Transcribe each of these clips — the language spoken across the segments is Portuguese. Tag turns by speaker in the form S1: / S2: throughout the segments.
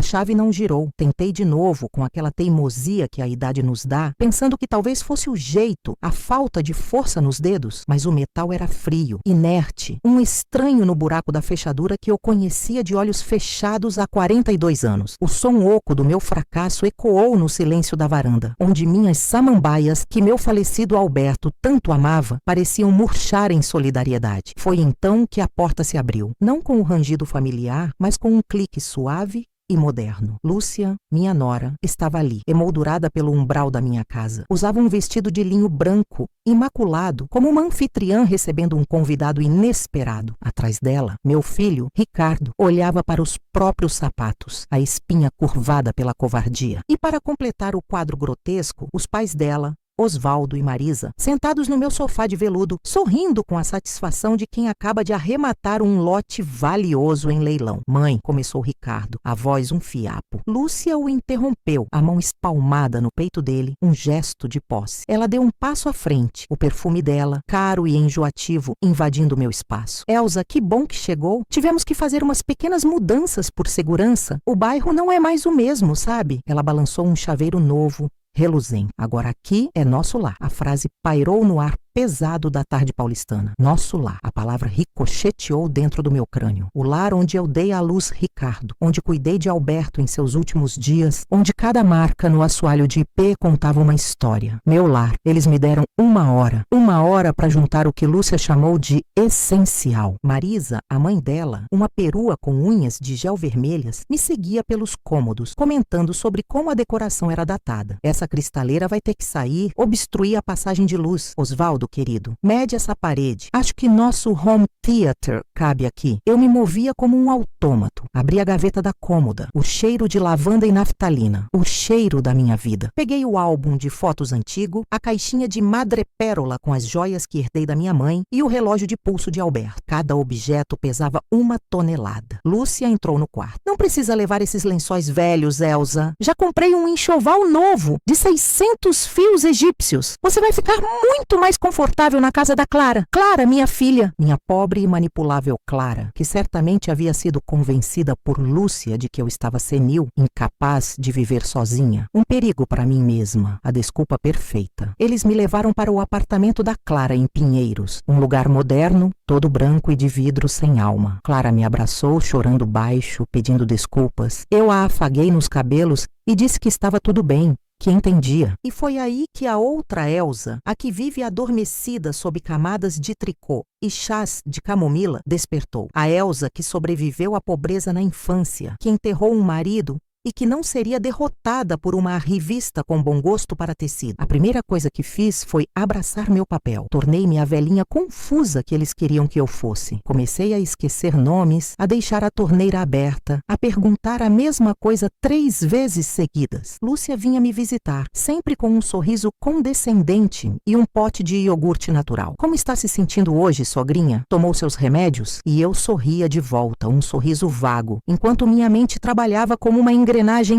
S1: A chave não girou. Tentei de novo, com aquela teimosia que a idade nos dá, pensando que talvez fosse o jeito, a falta de força nos dedos, mas o metal era frio, inerte, um estranho no buraco da fechadura que eu conhecia de olhos fechados há 42 anos. O som oco do meu fracasso ecoou no silêncio da varanda, onde minhas samambaias, que meu falecido Alberto tanto amava, pareciam murchar em solidariedade. Foi então que a porta se abriu, não com o rangido familiar, mas com um clique suave e moderno. Lúcia, minha nora, estava ali, emoldurada pelo umbral da minha casa. Usava um vestido de linho branco, imaculado, como uma anfitriã recebendo um convidado inesperado. Atrás dela, meu filho, Ricardo, olhava para os próprios sapatos, a espinha curvada pela covardia. E para completar o quadro grotesco, os pais dela, Osvaldo e Marisa, sentados no meu sofá de veludo, sorrindo com a satisfação de quem acaba de arrematar um lote valioso em leilão. Mãe, começou Ricardo, a voz um fiapo. Lúcia o interrompeu, a mão espalmada no peito dele, um gesto de posse. Ela deu um passo à frente, o perfume dela, caro e enjoativo, invadindo meu espaço. Elza, que bom que chegou. Tivemos que fazer umas pequenas mudanças por segurança. O bairro não é mais o mesmo, sabe? Ela balançou um chaveiro novo, reluzente. Agora aqui é nosso lar. A frase pairou no ar pesado da tarde paulistana. Nosso lar. A palavra ricocheteou dentro do meu crânio. O lar onde eu dei à luz Ricardo, onde cuidei de Alberto em seus últimos dias, onde cada marca no assoalho de ipê contava uma história. Meu lar. Eles me deram uma hora para juntar o que Lúcia chamou de essencial. Marisa, a mãe dela, uma perua com unhas de gel vermelhas, me seguia pelos cômodos, comentando sobre como a decoração era datada. Essa cristaleira vai ter que sair, obstruir a passagem de luz. Osvaldo, querido, mede essa parede. Acho que nosso home theater cabe aqui. Eu me movia como um autômato. Abri a gaveta da cômoda. O cheiro de lavanda e naftalina. O cheiro da minha vida. Peguei o álbum de fotos antigo, a caixinha de madrepérola com as joias que herdei da minha mãe e o relógio de pulso de Alberto. Cada objeto pesava 1 tonelada. Lúcia entrou no quarto. Não precisa levar esses lençóis velhos, Elza. Já comprei um enxoval novo, de 600 fios egípcios. Você vai ficar muito mais confortável na casa da Clara. Clara, minha filha. Minha pobre e manipulável Clara, que certamente havia sido convencida por Lúcia de que eu estava senil, incapaz de viver sozinha. Um perigo para mim mesma. A desculpa perfeita. Eles me levaram para o apartamento da Clara em Pinheiros. Um lugar moderno, todo branco e de vidro sem alma. Clara me abraçou, chorando baixo, pedindo desculpas. Eu a afaguei nos cabelos e disse que estava tudo bem, que entendia. E foi aí que a outra Elza, a que vive adormecida sob camadas de tricô e chás de camomila, despertou. A Elza que sobreviveu à pobreza na infância, que enterrou um marido e que não seria derrotada por uma revista com bom gosto para tecido. A primeira coisa que fiz foi abraçar meu papel. Tornei-me a velhinha confusa que eles queriam que eu fosse. Comecei a esquecer nomes, a deixar a torneira aberta, a perguntar a mesma coisa 3 vezes seguidas. Lúcia vinha me visitar, sempre com um sorriso condescendente e um pote de iogurte natural. Como está se sentindo hoje, sogrinha? Tomou seus remédios? E eu sorria de volta, um sorriso vago, enquanto minha mente trabalhava como uma engrenagem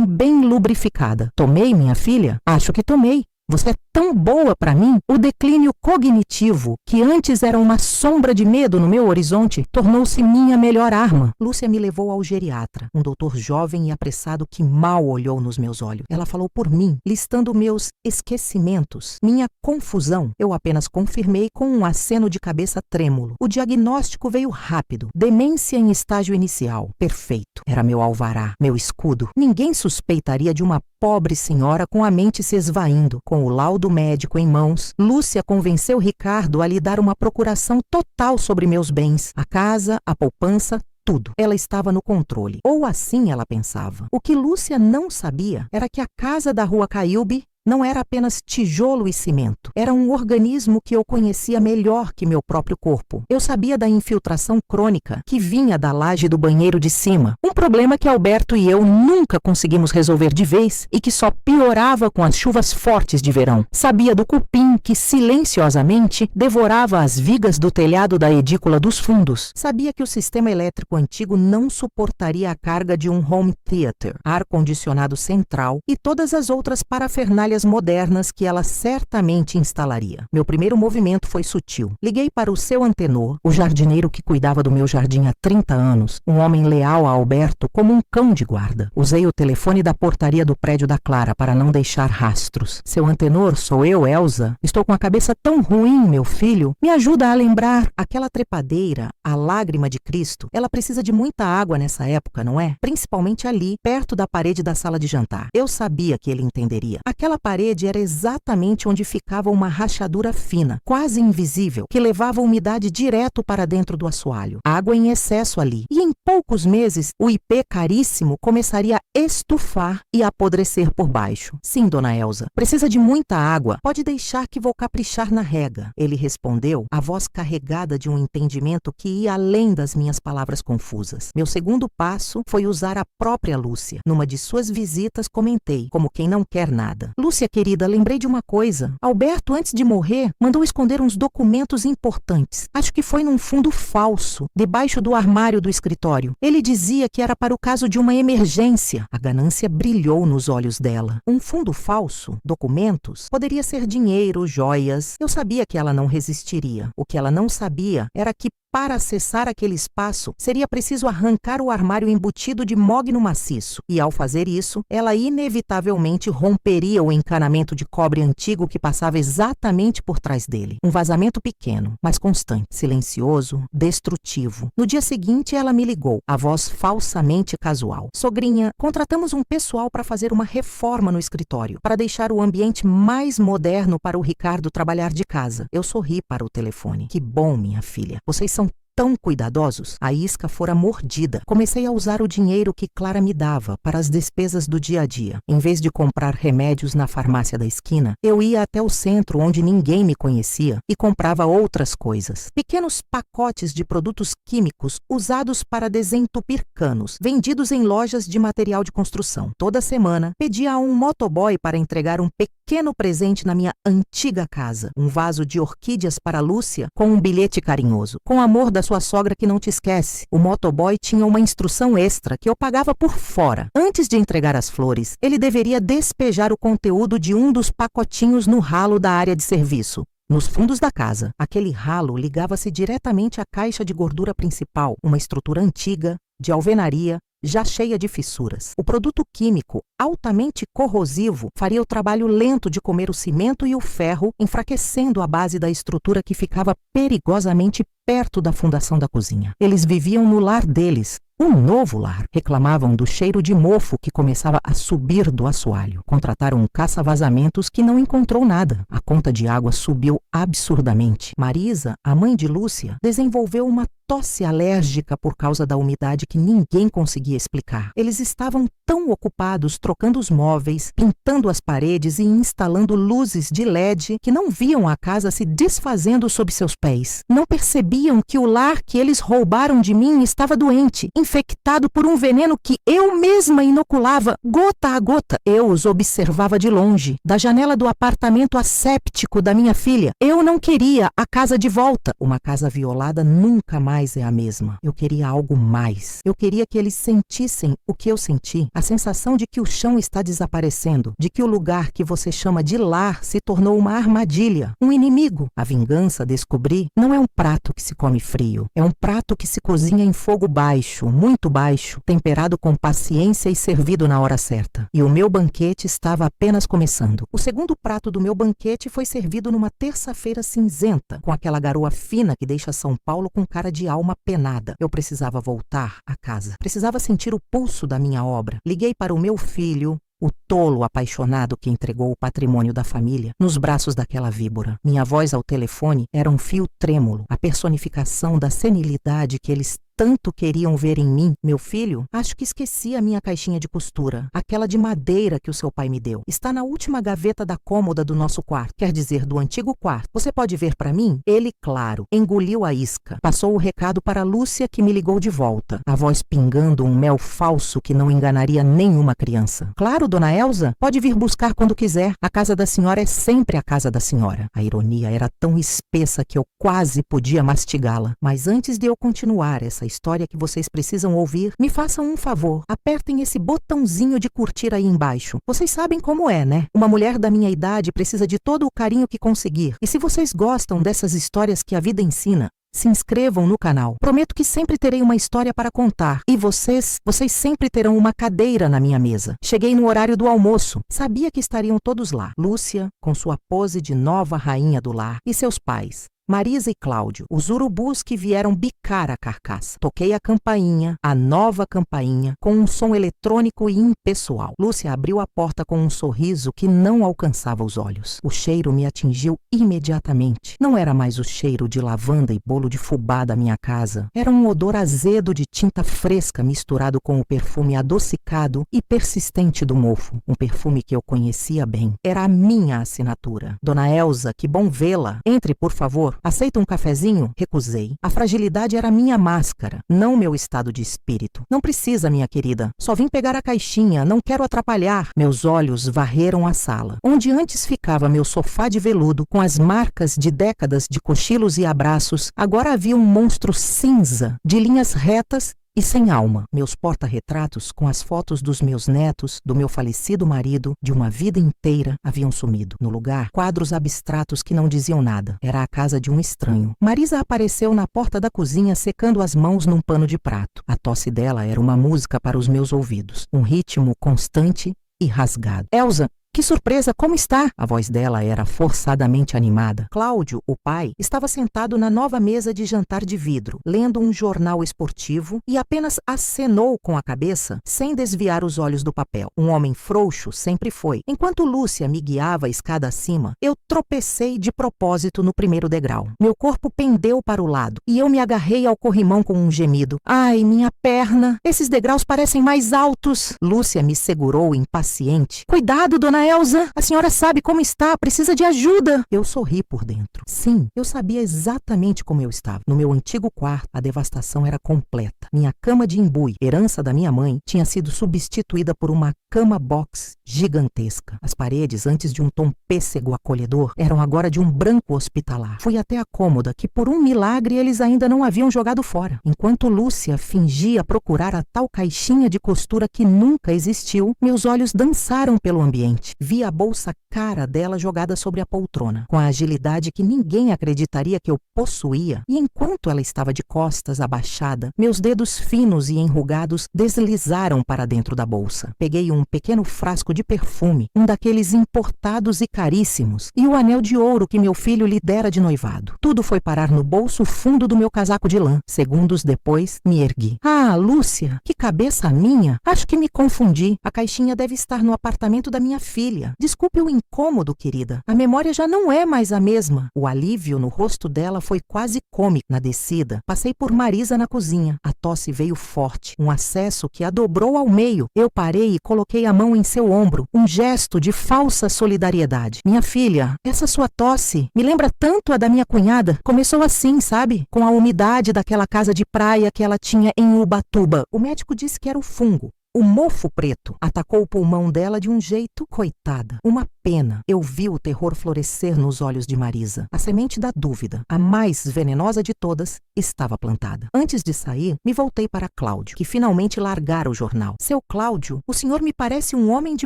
S1: bem lubrificada. Tomei, minha filha? Acho que tomei. Você é tão boa para mim. O declínio cognitivo, que antes era uma sombra de medo no meu horizonte, tornou-se minha melhor arma. Lúcia me levou ao geriatra, um doutor jovem e apressado que mal olhou nos meus olhos. Ela falou por mim, listando meus esquecimentos, minha confusão. Eu apenas confirmei com um aceno de cabeça trêmulo. O diagnóstico veio rápido. Demência em estágio inicial. Perfeito. Era meu alvará, meu escudo. Ninguém suspeitaria de uma pobre senhora com a mente se esvaindo. Com o laudo médico em mãos, Lúcia convenceu Ricardo a lhe dar uma procuração total sobre meus bens, a casa, a poupança, tudo. Ela estava no controle. Ou assim ela pensava. O que Lúcia não sabia era que a casa da Rua Caiúbe não era apenas tijolo e cimento. Era um organismo que eu conhecia melhor que meu próprio corpo. Eu sabia da infiltração crônica que vinha da laje do banheiro de cima. Um problema que Alberto e eu nunca conseguimos resolver de vez e que só piorava com as chuvas fortes de verão. Sabia do cupim que silenciosamente devorava as vigas do telhado da edícula dos fundos. Sabia que o sistema elétrico antigo não suportaria a carga de um home theater, ar-condicionado central e todas as outras parafernálias falhas modernas que ela certamente instalaria. Meu primeiro movimento foi sutil. Liguei para o seu antenor, o jardineiro que cuidava do meu jardim há 30 anos, um homem leal a Alberto como um cão de guarda. Usei o telefone da portaria do prédio da Clara para não deixar rastros. Seu antenor, sou eu, Elsa. Estou com a cabeça tão ruim, meu filho. Me ajuda a lembrar aquela trepadeira, a lágrima de Cristo. Ela precisa de muita água nessa época, não é? Principalmente ali, perto da parede da sala de jantar. Eu sabia que ele entenderia. Aquela parede era exatamente onde ficava uma rachadura fina, quase invisível, que levava a umidade direto para dentro do assoalho. Água em excesso ali. E em poucos meses, o IP caríssimo começaria a estufar e apodrecer por baixo. Sim, dona Elsa, precisa de muita água. Pode deixar que vou caprichar na rega. Ele respondeu, a voz carregada de um entendimento que ia além das minhas palavras confusas. Meu segundo passo foi usar a própria Lúcia. Numa de suas visitas, comentei, como quem não quer nada. Lúcia, querida, lembrei de uma coisa. Alberto, antes de morrer, mandou esconder uns documentos importantes. Acho que foi num fundo falso, debaixo do armário do escritório. Ele dizia que era para o caso de uma emergência. A ganância brilhou nos olhos dela. Um fundo falso? Documentos? Poderia ser dinheiro, joias. Eu sabia que ela não resistiria. O que ela não sabia era que para acessar aquele espaço, seria preciso arrancar o armário embutido de mogno maciço. E ao fazer isso, ela inevitavelmente romperia o encanamento de cobre antigo que passava exatamente por trás dele. Um vazamento pequeno, mas constante, silencioso, destrutivo. No dia seguinte, ela me ligou, a voz falsamente casual. Sogrinha, contratamos um pessoal para fazer uma reforma no escritório, para deixar o ambiente mais moderno para o Ricardo trabalhar de casa. Eu sorri para o telefone. Que bom, minha filha. Vocês são tão cuidadosos. A isca fora mordida. Comecei a usar o dinheiro que Clara me dava para as despesas do dia a dia. Em vez de comprar remédios na farmácia da esquina, eu ia até o centro onde ninguém me conhecia e comprava outras coisas. Pequenos pacotes de produtos químicos usados para desentupir canos, vendidos em lojas de material de construção. Toda semana, pedia a um motoboy para entregar um pequeno presente na minha antiga casa. Um vaso de orquídeas para Lúcia com um bilhete carinhoso. Com amor da sua sogra que não te esquece. O motoboy tinha uma instrução extra que eu pagava por fora. Antes de entregar as flores, ele deveria despejar o conteúdo de um dos pacotinhos no ralo da área de serviço. Nos fundos da casa, aquele ralo ligava-se diretamente à caixa de gordura principal, uma estrutura antiga, de alvenaria, já cheia de fissuras. O produto químico, altamente corrosivo, faria o trabalho lento de comer o cimento e o ferro, enfraquecendo a base da estrutura que ficava perigosamente perto da fundação da cozinha. Eles viviam no lar deles, um novo lar. Reclamavam do cheiro de mofo que começava a subir do assoalho. Contrataram um caça-vazamentos que não encontrou nada. A conta de água subiu absurdamente. Marisa, a mãe de Lúcia, desenvolveu uma tosse alérgica por causa da umidade que ninguém conseguia explicar. Eles estavam tão ocupados trocando os móveis, pintando as paredes e instalando luzes de LED que não viam a casa se desfazendo sob seus pés. Não percebiam que o lar que eles roubaram de mim estava doente, infectado por um veneno que eu mesma inoculava gota a gota. Eu os observava de longe, da janela do apartamento asséptico da minha filha. Eu não queria a casa de volta. Uma casa violada nunca mais é a mesma. Eu queria algo mais. Eu queria que eles sentissem o que eu senti, a sensação de que o chão está desaparecendo, de que o lugar que você chama de lar se tornou uma armadilha, um inimigo. A vingança, descobri, não é um prato que se come frio. É um prato que se cozinha em fogo baixo, muito baixo, temperado com paciência e servido na hora certa. E o meu banquete estava apenas começando. O segundo prato do meu banquete foi servido numa terça-feira cinzenta, com aquela garoa fina que deixa São Paulo com cara de alma penada. Eu precisava voltar a casa. Precisava sentir o pulso da minha obra. Liguei para o meu filho, o tolo apaixonado que entregou o patrimônio da família nos braços daquela víbora. Minha voz ao telefone era um fio trêmulo, a personificação da senilidade que eles tanto queriam ver em mim. Meu filho, acho que esqueci a minha caixinha de costura, aquela de madeira que o seu pai me deu. Está na última gaveta da cômoda do nosso quarto, quer dizer, do antigo quarto. Você pode ver para mim? Ele, claro, engoliu a isca. Passou o recado para Lúcia, que me ligou de volta, a voz pingando um mel falso que não enganaria nenhuma criança. Claro, dona Elsa, pode vir buscar quando quiser. A casa da senhora é sempre a casa da senhora. A ironia era tão espessa que eu quase podia mastigá-la. Mas antes de eu continuar essa essa história que vocês precisam ouvir, me façam um favor. Apertem esse botãozinho de curtir aí embaixo. Vocês sabem como é, né? Uma mulher da minha idade precisa de todo o carinho que conseguir. E se vocês gostam dessas histórias que a vida ensina, se inscrevam no canal. Prometo que sempre terei uma história para contar. E vocês sempre terão uma cadeira na minha mesa. Cheguei no horário do almoço. Sabia que estariam todos lá. Lúcia, com sua pose de nova rainha do lar, e seus pais, Marisa e Cláudio, os urubus que vieram bicar a carcaça. Toquei a campainha, a nova campainha, com um som eletrônico e impessoal. Lúcia abriu a porta com um sorriso que não alcançava os olhos. O cheiro me atingiu imediatamente. Não era mais o cheiro de lavanda e bolo de fubá da minha casa. Era um odor azedo de tinta fresca misturado com o perfume adocicado e persistente do mofo. Um perfume que eu conhecia bem. Era a minha assinatura. Dona Elza, que bom vê-la. Entre, por favor. Aceita um cafezinho? Recusei. A fragilidade era minha máscara, não meu estado de espírito. Não precisa, minha querida. Só vim pegar a caixinha, não quero atrapalhar. Meus olhos varreram a sala. Onde antes ficava meu sofá de veludo, com as marcas de décadas de cochilos e abraços, agora havia um monstro cinza, de linhas retas e sem alma. Meus porta-retratos, com as fotos dos meus netos, do meu falecido marido, de uma vida inteira, haviam sumido. No lugar, quadros abstratos que não diziam nada. Era a casa de um estranho. Marisa apareceu na porta da cozinha secando as mãos num pano de prato. A tosse dela era uma música para os meus ouvidos. Um ritmo constante e rasgado. Elza, que surpresa, como está? A voz dela era forçadamente animada. Cláudio, o pai, estava sentado na nova mesa de jantar de vidro, lendo um jornal esportivo e apenas acenou com a cabeça, sem desviar os olhos do papel. Um homem frouxo sempre foi. Enquanto Lúcia me guiava a escada acima, eu tropecei de propósito no primeiro degrau. Meu corpo pendeu para o lado e eu me agarrei ao corrimão com um gemido. Ai, minha perna! Esses degraus parecem mais altos! Lúcia me segurou impaciente. Cuidado, dona Elza, a senhora sabe como está, precisa de ajuda. Eu sorri por dentro. Sim, eu sabia exatamente como eu estava. No meu antigo quarto, a devastação era completa. Minha cama de embui, herança da minha mãe, tinha sido substituída por uma cama box gigantesca. As paredes, antes de um tom pêssego acolhedor, eram agora de um branco hospitalar. Fui até a cômoda, que por um milagre eles ainda não haviam jogado fora. Enquanto Lúcia fingia procurar a tal caixinha de costura que nunca existiu, meus olhos dançaram pelo ambiente. Vi a bolsa cara dela jogada sobre a poltrona, com a agilidade que ninguém acreditaria que eu possuía, e enquanto ela estava de costas abaixada, meus dedos finos e enrugados deslizaram para dentro da bolsa. Peguei um pequeno frasco de perfume, um daqueles importados e caríssimos, e o anel de ouro que meu filho lhe dera de noivado. Tudo foi parar no bolso fundo do meu casaco de lã. Segundos depois, me ergui. Ah, Lúcia, que cabeça minha! Acho que me confundi. A caixinha deve estar no apartamento da minha filha. Desculpe o incômodo, querida. A memória já não é mais a mesma. O alívio no rosto dela foi quase cômico. Na descida, passei por Marisa na cozinha. A tosse veio forte, um acesso que a dobrou ao meio. Eu parei e coloquei a mão em seu ombro, um gesto de falsa solidariedade. Minha filha, essa sua tosse me lembra tanto a da minha cunhada. Começou assim, sabe? Com a umidade daquela casa de praia que ela tinha em Ubatuba. O médico disse que era o fungo. O mofo preto atacou o pulmão dela de um jeito, coitada. Uma pena. Eu vi o terror florescer nos olhos de Marisa. A semente da dúvida, a mais venenosa de todas, estava plantada. Antes de sair, me voltei para Cláudio, que finalmente largara o jornal. Seu Cláudio, o senhor me parece um homem de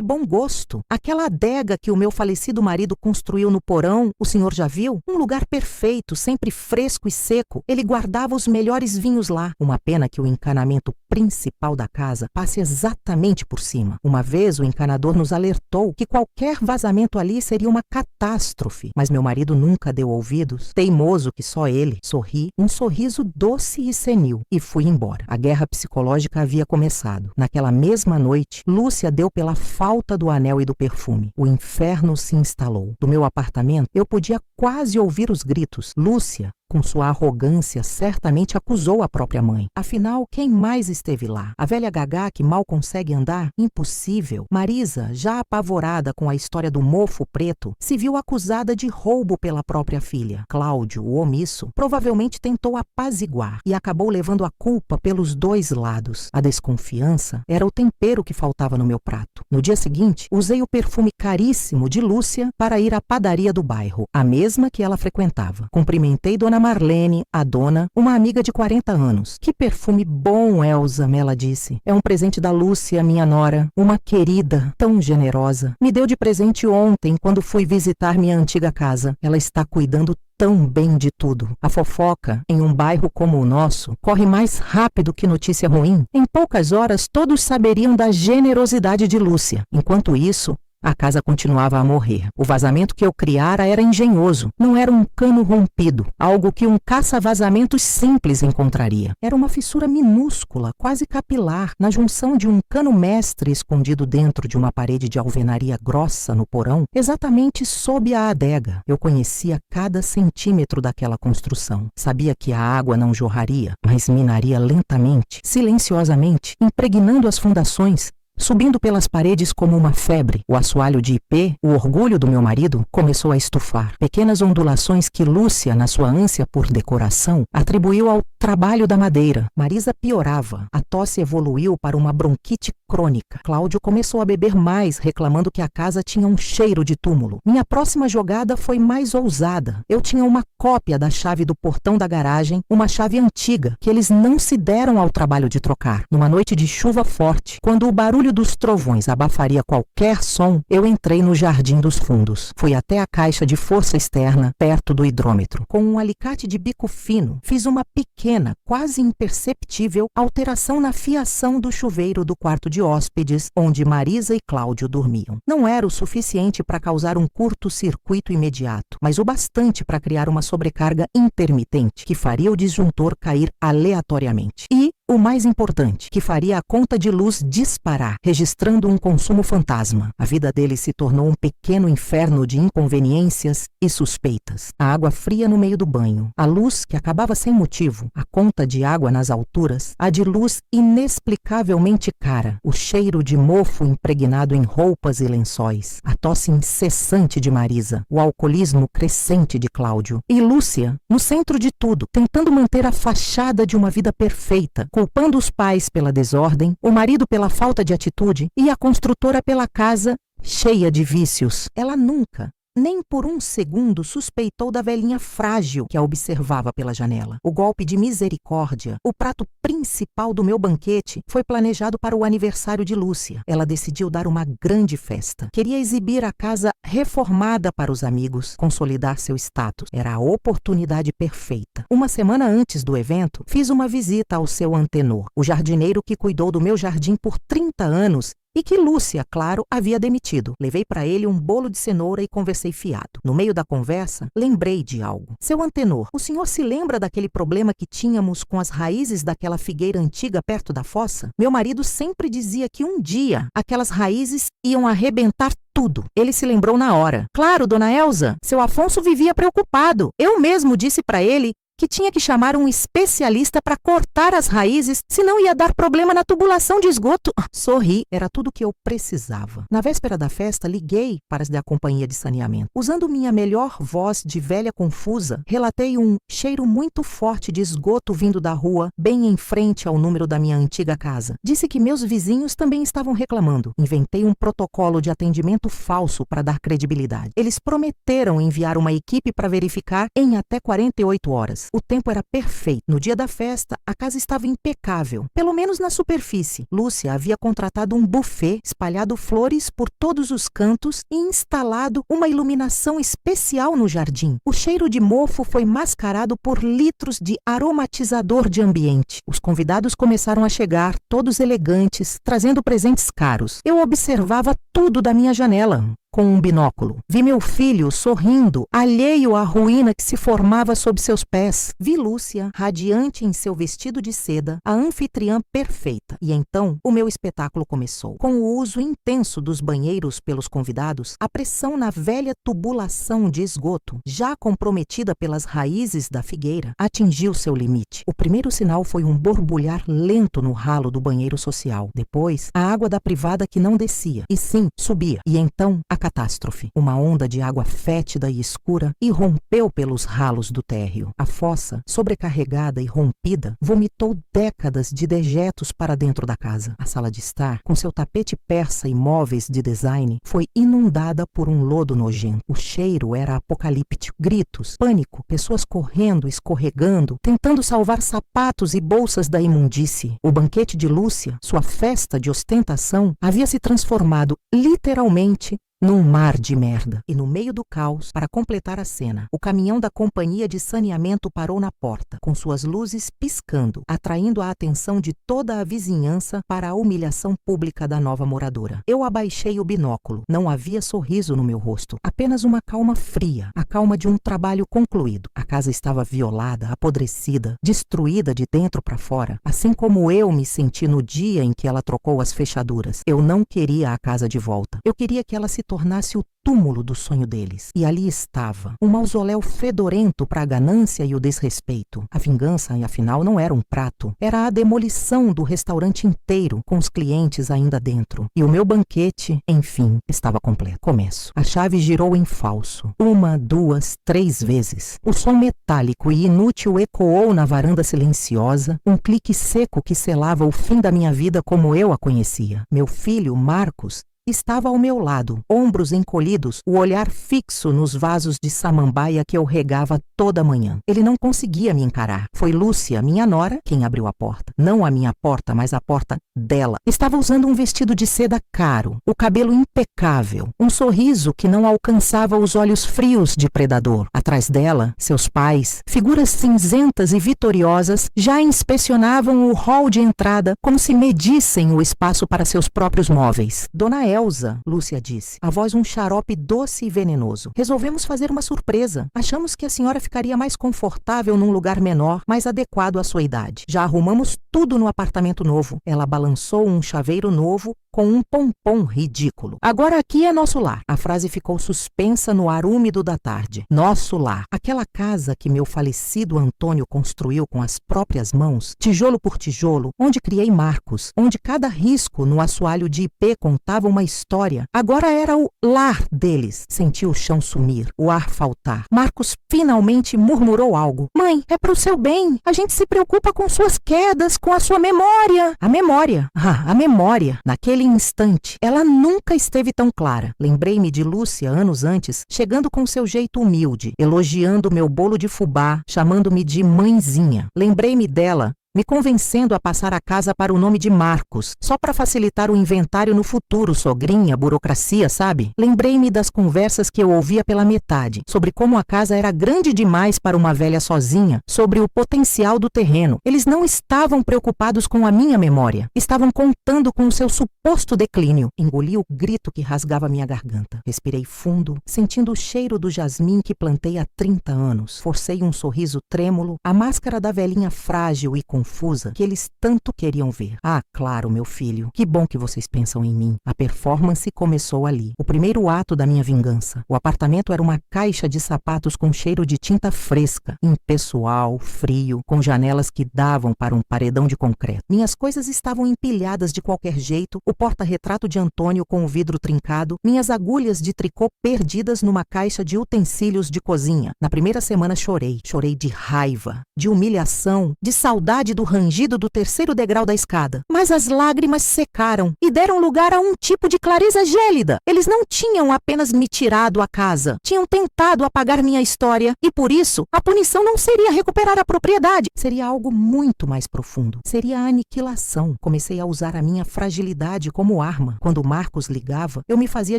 S1: bom gosto. Aquela adega que o meu falecido marido construiu no porão, o senhor já viu? Um lugar perfeito, sempre fresco e seco. Ele guardava os melhores vinhos lá. Uma pena que o encanamento principal da casa passe exatamente por cima. Uma vez o encanador nos alertou que qualquer vazamento ali seria uma catástrofe, mas meu marido nunca deu ouvidos. Teimoso que só ele. Sorri, um sorriso doce e senil, e fui embora. A guerra psicológica havia começado. Naquela mesma noite, Lúcia deu pela falta do anel e do perfume. O inferno se instalou. Do meu apartamento, eu podia quase ouvir os gritos. Lúcia, com sua arrogância, certamente acusou a própria mãe. Afinal, quem mais esteve lá? A velha Gagá que mal consegue andar? Impossível. Marisa, já apavorada com a história do mofo preto, se viu acusada de roubo pela própria filha. Cláudio, o omisso, provavelmente tentou apaziguar e acabou levando a culpa pelos dois lados. A desconfiança era o tempero que faltava no meu prato. No dia seguinte, usei o perfume caríssimo de Lúcia para ir à padaria do bairro, a mesma que ela frequentava. Cumprimentei Dona Dona Marlene, a dona, uma amiga de 40 anos. Que perfume bom, Elza, Mela disse. É um presente da Lúcia, minha nora. Uma querida, tão generosa. Me deu de presente ontem, quando fui visitar minha antiga casa. Ela está cuidando tão bem de tudo. A fofoca, em um bairro como o nosso, corre mais rápido que notícia ruim. Em poucas horas, todos saberiam da generosidade de Lúcia. Enquanto isso, a casa continuava a morrer. O vazamento que eu criara era engenhoso. Não era um cano rompido, algo que um caça-vazamentos simples encontraria. Era uma fissura minúscula, quase capilar, na junção de um cano mestre escondido dentro de uma parede de alvenaria grossa no porão, exatamente sob a adega. Eu conhecia cada centímetro daquela construção. Sabia que a água não jorraria, mas minaria lentamente, silenciosamente, impregnando as fundações, subindo pelas paredes como uma febre. O assoalho de ipê, o orgulho do meu marido, começou a estufar. Pequenas ondulações que Lúcia, na sua ânsia por decoração, atribuiu ao trabalho da madeira. Marisa piorava. A tosse evoluiu para uma bronquite crônica. Cláudio começou a beber mais, reclamando que a casa tinha um cheiro de túmulo. Minha próxima jogada foi mais ousada. Eu tinha uma cópia da chave do portão da garagem, uma chave antiga, que eles não se deram ao trabalho de trocar. Numa noite de chuva forte, quando o barulho dos trovões abafaria qualquer som, eu entrei no jardim dos fundos. Fui até a caixa de força externa, perto do hidrômetro. Com um alicate de bico fino, fiz uma pequena, quase imperceptível, alteração na fiação do chuveiro do quarto de hóspedes, onde Marisa e Cláudio dormiam. Não era o suficiente para causar um curto-circuito imediato, mas o bastante para criar uma sobrecarga intermitente, que faria o disjuntor cair aleatoriamente. E o mais importante, que faria a conta de luz disparar, registrando um consumo fantasma. A vida dele se tornou um pequeno inferno de inconveniências e suspeitas. A água fria no meio do banho, a luz que acabava sem motivo, a conta de água nas alturas, a de luz inexplicavelmente cara, o cheiro de mofo impregnado em roupas e lençóis, a tosse incessante de Marisa, o alcoolismo crescente de Cláudio. E Lúcia, no centro de tudo, tentando manter a fachada de uma vida perfeita, culpando os pais pela desordem, o marido pela falta de atitude e a construtora pela casa cheia de vícios. Ela nunca, nem por um segundo, suspeitou da velhinha frágil que a observava pela janela. O golpe de misericórdia, o prato principal do meu banquete, foi planejado para o aniversário de Lúcia. Ela decidiu dar uma grande festa. Queria exibir a casa reformada para os amigos, consolidar seu status. Era a oportunidade perfeita. Uma semana antes do evento, fiz uma visita ao seu antenor, o jardineiro que cuidou do meu jardim por 30 anos e que Lúcia, claro, havia demitido. Levei para ele um bolo de cenoura e conversei fiado. No meio da conversa, lembrei de algo. Seu antenor, o senhor se lembra daquele problema que tínhamos com as raízes daquela figueira antiga perto da fossa? Meu marido sempre dizia que um dia aquelas raízes iam arrebentar tudo. Ele se lembrou na hora. Claro, dona Elza, seu Afonso vivia preocupado. Eu mesmo disse para ele que tinha que chamar um especialista para cortar as raízes, senão ia dar problema na tubulação de esgoto. Sorri, era tudo o que eu precisava. Na véspera da festa, liguei para as da companhia de saneamento. Usando minha melhor voz de velha confusa, relatei um cheiro muito forte de esgoto vindo da rua, bem em frente ao número da minha antiga casa. Disse que meus vizinhos também estavam reclamando. Inventei um protocolo de atendimento falso para dar credibilidade. Eles prometeram enviar uma equipe para verificar em até 48 horas. O tempo era perfeito. No dia da festa, a casa estava impecável, pelo menos na superfície. Lúcia havia contratado um buffet, espalhado flores por todos os cantos e instalado uma iluminação especial no jardim. O cheiro de mofo foi mascarado por litros de aromatizador de ambiente. Os convidados começaram a chegar, todos elegantes, trazendo presentes caros. Eu observava tudo da minha janela com um binóculo. Vi meu filho sorrindo, alheio à ruína que se formava sob seus pés. Vi Lúcia, radiante em seu vestido de seda, a anfitriã perfeita. E então, o meu espetáculo começou. Com o uso intenso dos banheiros pelos convidados, a pressão na velha tubulação de esgoto, já comprometida pelas raízes da figueira, atingiu seu limite. O primeiro sinal foi um borbulhar lento no ralo do banheiro social. Depois, a água da privada que não descia, e sim subia. E então, a catástrofe. Uma onda de água fétida e escura irrompeu pelos ralos do térreo. A fossa, sobrecarregada e rompida, vomitou décadas de dejetos para dentro da casa. A sala de estar, com seu tapete persa e móveis de design, foi inundada por um lodo nojento. O cheiro era apocalíptico. Gritos, pânico, pessoas correndo, escorregando, tentando salvar sapatos e bolsas da imundície. O banquete de Lúcia, sua festa de ostentação, havia se transformado literalmente num mar de merda. E no meio do caos, para completar a cena, o caminhão da companhia de saneamento parou na porta, com suas luzes piscando, atraindo a atenção de toda a vizinhança para a humilhação pública da nova moradora. Eu abaixei o binóculo. Não havia sorriso no meu rosto, apenas uma calma fria, a calma de um trabalho concluído. A casa estava violada, apodrecida, destruída de dentro para fora, assim como eu me senti no dia em que ela trocou as fechaduras. Eu não queria a casa de volta. Eu queria que ela se tornasse o túmulo do sonho deles. E ali estava, um mausoléu fedorento para a ganância e o desrespeito. A vingança, afinal, não era um prato. Era a demolição do restaurante inteiro, com os clientes ainda dentro. E o meu banquete, enfim, estava completo. Começo. A chave girou em falso. 1, 2, 3 vezes. O som metálico e inútil ecoou na varanda silenciosa, um clique seco que selava o fim da minha vida como eu a conhecia. Meu filho, Marcos, estava ao meu lado, ombros encolhidos, o olhar fixo nos vasos de samambaia que eu regava toda manhã. Ele não conseguia me encarar. Foi Lúcia, minha nora, quem abriu a porta. Não a minha porta, mas a porta dela. Estava usando um vestido de seda caro, o cabelo impecável, um sorriso que não alcançava os olhos frios de predador. Atrás dela, seus pais, figuras cinzentas e vitoriosas, já inspecionavam o hall de entrada como se medissem o espaço para seus próprios móveis. Dona Elza, Lúcia disse, a voz um xarope doce e venenoso. Resolvemos fazer uma surpresa. Achamos que a senhora ficaria mais confortável num lugar menor, mais adequado à sua idade. Já arrumamos tudo no apartamento novo. Ela balançou um chaveiro novo com um pompom ridículo. Agora aqui é nosso lar. A frase ficou suspensa no ar úmido da tarde. Nosso lar. Aquela casa que meu falecido Antônio construiu com as próprias mãos, tijolo por tijolo, onde criei Marcos, onde cada risco no assoalho de ipê contava uma história. Agora era o lar deles. Senti o chão sumir, o ar faltar. Marcos finalmente murmurou algo. Mãe, é pro seu bem. A gente se preocupa com suas quedas, com a sua memória. A memória. A memória. Naquele instante, ela nunca esteve tão clara. Lembrei-me de Lúcia anos antes, chegando com seu jeito humilde, elogiando meu bolo de fubá, chamando-me de mãezinha. Lembrei-me dela me convencendo a passar a casa para o nome de Marcos, só para facilitar o inventário no futuro, sogrinha, burocracia, sabe? Lembrei-me das conversas que eu ouvia pela metade, sobre como a casa era grande demais para uma velha sozinha, sobre o potencial do terreno. Eles não estavam preocupados com a minha memória, estavam contando com o seu suposto declínio. Engoli o grito que rasgava minha garganta. Respirei fundo, sentindo o cheiro do jasmim que plantei há 30 anos. Forcei um sorriso trêmulo, a máscara da velhinha frágil e confusa que eles tanto queriam ver. Ah, claro, meu filho. Que bom que vocês pensam em mim. A performance começou ali. O primeiro ato da minha vingança. O apartamento era uma caixa de sapatos com cheiro de tinta fresca, impessoal, frio, com janelas que davam para um paredão de concreto. Minhas coisas estavam empilhadas de qualquer jeito, o porta-retrato de Antônio com o vidro trincado, minhas agulhas de tricô perdidas numa caixa de utensílios de cozinha. Na primeira semana chorei. Chorei de raiva, de humilhação, de saudade do rangido do terceiro degrau da escada. Mas as lágrimas secaram e deram lugar a um tipo de clareza gélida. Eles não tinham apenas me tirado a casa, tinham tentado apagar minha história e por isso a punição não seria recuperar a propriedade, seria algo muito mais profundo. Seria a aniquilação. Comecei a usar a minha fragilidade como arma. Quando Marcos ligava, eu me fazia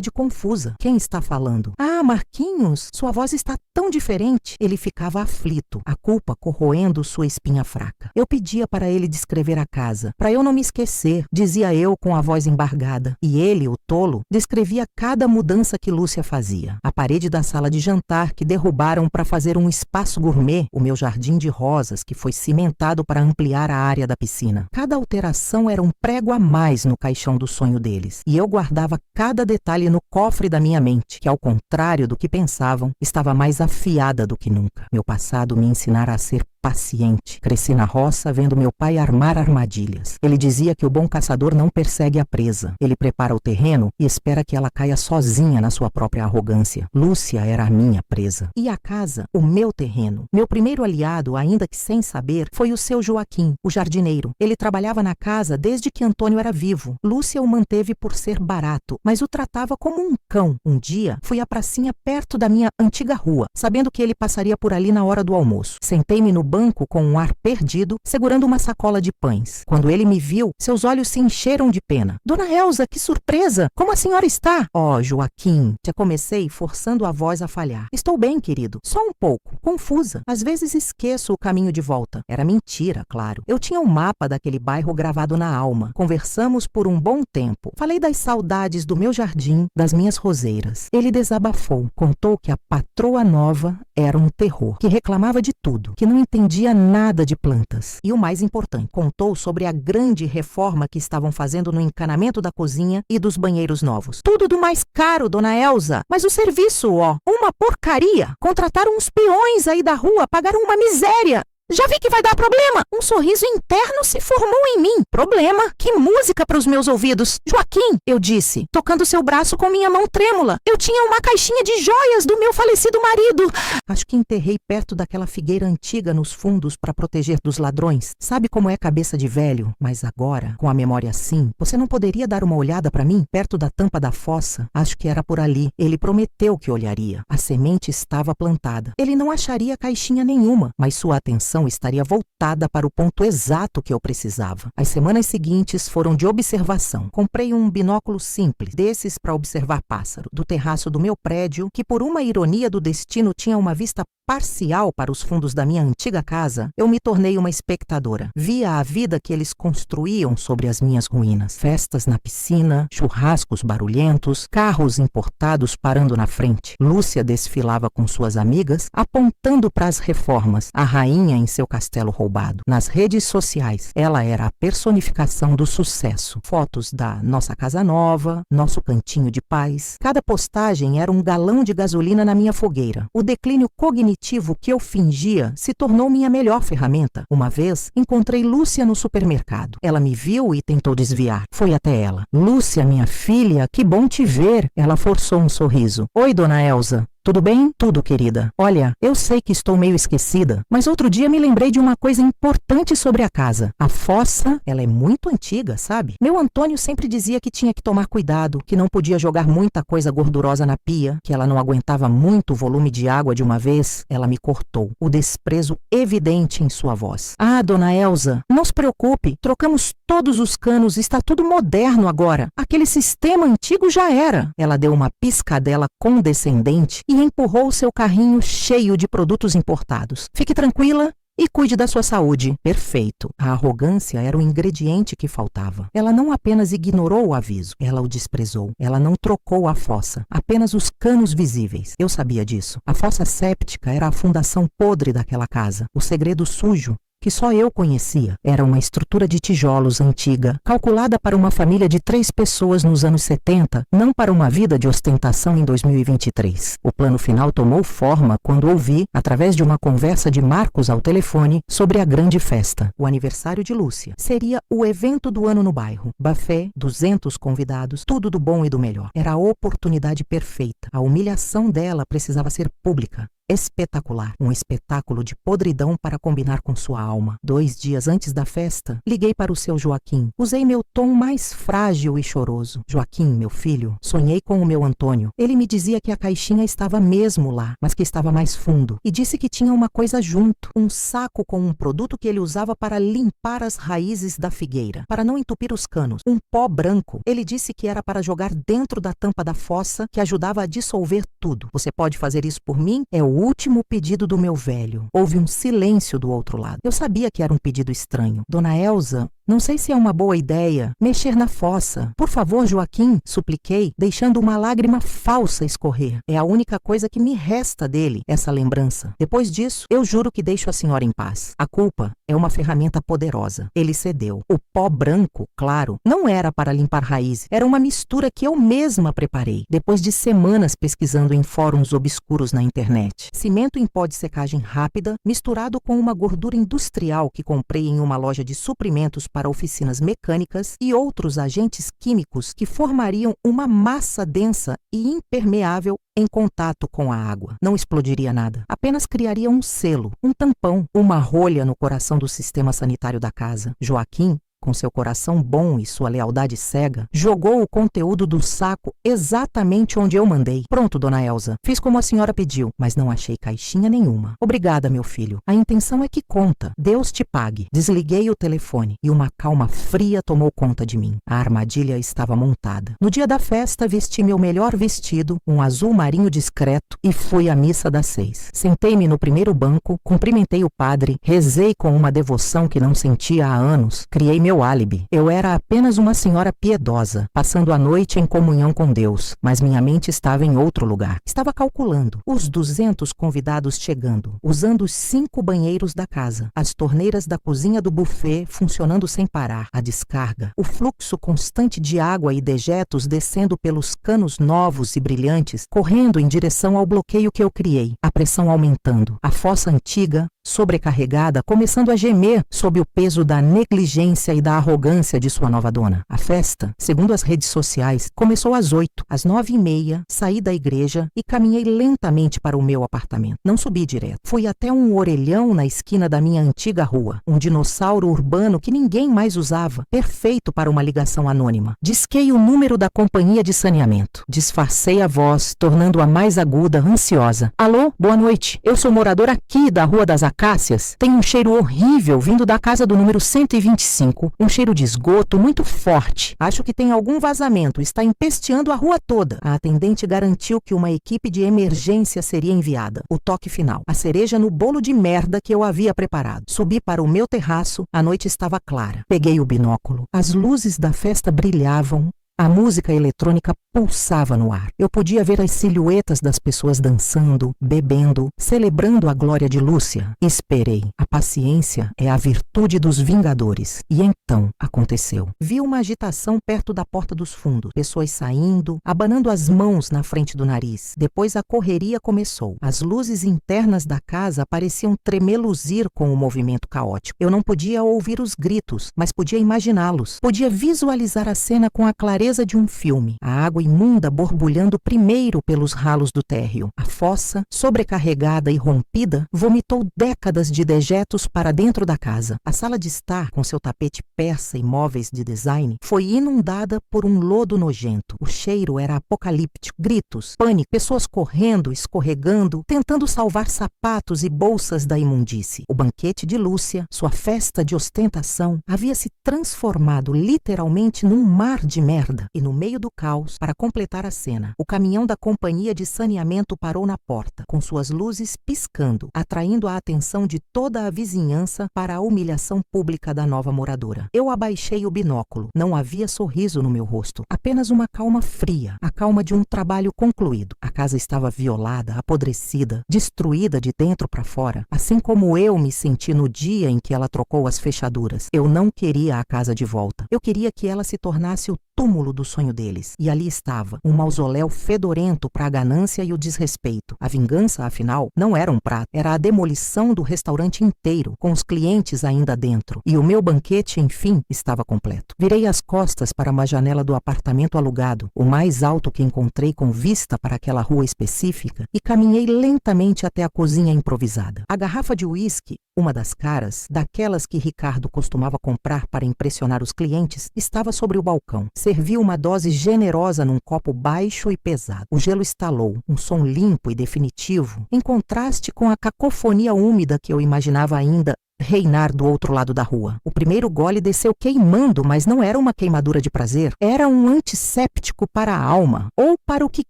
S1: de confusa. Quem está falando? Ah, Marquinhos, sua voz está tão diferente. Ele ficava aflito, a culpa corroendo sua espinha fraca. Eu pedia para ele descrever a casa, para eu não me esquecer, dizia eu com a voz embargada. E ele, o tolo, descrevia cada mudança que Lúcia fazia. A parede da sala de jantar que derrubaram para fazer um espaço gourmet, o meu jardim de rosas que foi cimentado para ampliar a área da piscina. Cada alteração era um prego a mais no caixão do sonho deles. E eu guardava cada detalhe no cofre da minha mente, que ao contrário do que pensavam, estava mais afiada do que nunca. Meu passado me ensinara a ser paciente. Cresci na roça vendo meu pai armar armadilhas. Ele dizia que o bom caçador não persegue a presa. Ele prepara o terreno e espera que ela caia sozinha na sua própria arrogância. Lúcia era a minha presa. E a casa, o meu terreno. Meu primeiro aliado, ainda que sem saber, foi o seu Joaquim, o jardineiro. Ele trabalhava na casa desde que Antônio era vivo. Lúcia o manteve por ser barato, mas o tratava como um cão. Um dia, fui à pracinha perto da minha antiga rua, sabendo que ele passaria por ali na hora do almoço. Sentei-me no banco com um ar perdido, segurando uma sacola de pães. Quando ele me viu, seus olhos se encheram de pena. Dona Elza, que surpresa! Como a senhora está? Oh, Joaquim, já comecei forçando a voz a falhar. Estou bem, querido. Só um pouco. Confusa. Às vezes esqueço o caminho de volta. Era mentira, claro. Eu tinha um mapa daquele bairro gravado na alma. Conversamos por um bom tempo. Falei das saudades do meu jardim, das minhas roseiras. Ele desabafou. Contou que a patroa nova era um terror, que reclamava de tudo, que não entendia nada de plantas. E o mais importante, contou sobre a grande reforma que estavam fazendo no encanamento da cozinha e dos banheiros novos. Tudo do mais caro, dona Elza. Mas o serviço, ó, uma porcaria. Contrataram uns peões aí da rua, pagaram uma miséria. Já vi que vai dar problema. Um sorriso interno se formou em mim. Problema? Que música para os meus ouvidos. Joaquim, eu disse, tocando seu braço com minha mão trêmula. Eu tinha uma caixinha de joias do meu falecido marido. Acho que enterrei perto daquela figueira antiga nos fundos para proteger dos ladrões. Sabe como é cabeça de velho? Mas agora, com a memória assim, você não poderia dar uma olhada para mim? Perto da tampa da fossa? Acho que era por ali. Ele prometeu que olharia. A semente estava plantada. Ele não acharia caixinha nenhuma, mas sua atenção estaria voltada para o ponto exato que eu precisava. As semanas seguintes foram de observação. Comprei um binóculo simples, desses para observar pássaro, do terraço do meu prédio, que por uma ironia do destino tinha uma vista parcial para os fundos da minha antiga casa. Eu me tornei uma espectadora. Via a vida que eles construíam sobre as minhas ruínas. Festas na piscina, churrascos barulhentos, carros importados parando na frente. Lúcia desfilava com suas amigas, apontando para as reformas, a rainha em seu castelo roubado. Nas redes sociais, ela era a personificação do sucesso. Fotos da nossa casa nova, nosso cantinho de paz. Cada postagem era um galão de gasolina na minha fogueira. O declínio cognitivo que eu fingia se tornou minha melhor ferramenta. Uma vez, encontrei Lúcia no supermercado. Ela me viu e tentou desviar. Foi até ela. Lúcia, minha filha, que bom te ver. Ela forçou um sorriso. Oi, dona Elza. Tudo bem? Tudo, querida. Olha, eu sei que estou meio esquecida, mas outro dia me lembrei de uma coisa importante sobre a casa. A fossa, ela é muito antiga, sabe? Meu Antônio sempre dizia que tinha que tomar cuidado, que não podia jogar muita coisa gordurosa na pia, que ela não aguentava muito o volume de água de uma vez. Ela me cortou, o desprezo evidente em sua voz. Ah, dona Elza, não se preocupe, trocamos todos os canos, está tudo moderno agora. Aquele sistema antigo já era. Ela deu uma piscadela condescendente e empurrou seu carrinho cheio de produtos importados. Fique tranquila e cuide da sua saúde. Perfeito. A arrogância era o ingrediente que faltava. Ela não apenas ignorou o aviso, ela o desprezou. Ela não trocou a fossa, apenas os canos visíveis. Eu sabia disso. A fossa séptica era a fundação podre daquela casa. O segredo sujo que só eu conhecia. Era uma estrutura de tijolos antiga, calculada para uma família de 3 pessoas nos anos 70, não para uma vida de ostentação em 2023. O plano final tomou forma quando ouvi, através de uma conversa de Marcos ao telefone, sobre a grande festa. O aniversário de Lúcia. Seria o evento do ano no bairro. Buffet, 200 convidados, tudo do bom e do melhor. Era a oportunidade perfeita. A humilhação dela precisava ser pública. Espetacular. Um espetáculo de podridão para combinar com sua alma. 2 dias antes da festa, liguei para o seu Joaquim. Usei meu tom mais frágil e choroso. Joaquim, meu filho, sonhei com o meu Antônio. Ele me dizia que a caixinha estava mesmo lá, mas que estava mais fundo. E disse que tinha uma coisa junto. Um saco com um produto que ele usava para limpar as raízes da figueira, para não entupir os canos. Um pó branco. Ele disse que era para jogar dentro da tampa da fossa, que ajudava a dissolver tudo. Você pode fazer isso por mim? É o último pedido do meu velho. Houve um silêncio do outro lado. Eu sabia que era um pedido estranho. Dona Elza Não sei se é uma boa ideia mexer na fossa. Por favor, Joaquim, supliquei, deixando uma lágrima falsa escorrer. É a única coisa que me resta dele, essa lembrança. Depois disso, eu juro que deixo a senhora em paz. A culpa é uma ferramenta poderosa. Ele cedeu. O pó branco, claro, não era para limpar raízes. Era uma mistura que eu mesma preparei, depois de semanas pesquisando em fóruns obscuros na internet. Cimento em pó de secagem rápida, misturado com uma gordura industrial que comprei em uma loja de suprimentos para oficinas mecânicas e outros agentes químicos que formariam uma massa densa e impermeável em contato com a água. Não explodiria nada, apenas criaria um selo, um tampão, uma rolha no coração do sistema sanitário da casa. Joaquim, com seu coração bom e sua lealdade cega, jogou o conteúdo do saco exatamente onde eu mandei. Pronto, dona Elsa. Fiz como a senhora pediu, mas não achei caixinha nenhuma. Obrigada, meu filho. A intenção é que conta. Deus te pague. Desliguei o telefone e uma calma fria tomou conta de mim. A armadilha estava montada. No dia da festa, vesti meu melhor vestido, um azul marinho discreto, e fui à missa das 6. Sentei-me no primeiro banco, cumprimentei o padre, rezei com uma devoção que não sentia há anos, criei meu álibi. Eu era apenas uma senhora piedosa, passando a noite em comunhão com Deus, mas minha mente estava em outro lugar. Estava calculando os 200 convidados chegando, usando os 5 banheiros da casa, as torneiras da cozinha do buffet funcionando sem parar, a descarga, o fluxo constante de água e dejetos descendo pelos canos novos e brilhantes, correndo em direção ao bloqueio que eu criei, a pressão aumentando, a fossa antiga, sobrecarregada, começando a gemer sob o peso da negligência e da arrogância de sua nova dona. A festa, segundo as redes sociais, começou às 8. Às 9h30, saí da igreja e caminhei lentamente para o meu apartamento. Não subi direto. Fui até um orelhão na esquina da minha antiga rua, um dinossauro urbano que ninguém mais usava, perfeito para uma ligação anônima. Disquei o número da companhia de saneamento. Disfarcei a voz, tornando-a mais aguda, ansiosa. Alô, boa noite. Eu sou morador aqui da Rua das Acácias. Tem um cheiro horrível vindo da casa do número 125, um cheiro de esgoto muito forte. Acho que tem algum vazamento, está empesteando a rua toda. A atendente garantiu que uma equipe de emergência seria enviada. O toque final, a cereja no bolo de merda que eu havia preparado. Subi para o meu terraço, a noite estava clara. Peguei o binóculo. As luzes da festa brilhavam. A música eletrônica pulsava no ar. Eu podia ver as silhuetas das pessoas dançando, bebendo, celebrando a glória de Lúcia. Esperei. A paciência é a virtude dos vingadores. E então aconteceu. Vi uma agitação perto da porta dos fundos. Pessoas saindo, abanando as mãos na frente do nariz. Depois a correria começou. As luzes internas da casa pareciam tremeluzir com o movimento caótico. Eu não podia ouvir os gritos, mas podia imaginá-los. Podia visualizar a cena com a clareza de um filme. A água imunda borbulhando primeiro pelos ralos do térreo. A fossa, sobrecarregada e rompida, vomitou décadas de dejetos para dentro da casa. A sala de estar, com seu tapete persa e móveis de design, foi inundada por um lodo nojento. O cheiro era apocalíptico. Gritos, pânico, pessoas correndo, escorregando, tentando salvar sapatos e bolsas da imundície. O banquete de Lúcia, sua festa de ostentação, havia se transformado literalmente num mar de merda. E no meio do caos, para completar a cena, o caminhão da companhia de saneamento parou na porta, com suas luzes piscando, atraindo a atenção de toda a vizinhança para a humilhação pública da nova moradora. Eu abaixei o binóculo. Não havia sorriso no meu rosto, apenas uma calma fria, a calma de um trabalho concluído. A casa estava violada, apodrecida, destruída de dentro para fora, assim como eu me senti no dia em que ela trocou as fechaduras. Eu não queria a casa de volta. Eu queria que ela se tornasse o túmulo do sonho deles. E ali estava, um mausoléu fedorento para a ganância e o desrespeito. A vingança, afinal, não era um prato, era a demolição do restaurante inteiro, com os clientes ainda dentro. E o meu banquete, enfim, estava completo. Virei as costas para uma janela do apartamento alugado, o mais alto que encontrei com vista para aquela rua específica, e caminhei lentamente até a cozinha improvisada. A garrafa de uísque, uma das caras, daquelas que Ricardo costumava comprar para impressionar os clientes, estava sobre o balcão. Servi uma dose generosa num copo baixo e pesado. O gelo estalou, um som limpo e definitivo, em contraste com a cacofonia úmida que eu imaginava ainda reinar do outro lado da rua. O primeiro gole desceu queimando, mas não era uma queimadura de prazer. Era um antisséptico para a alma, ou para o que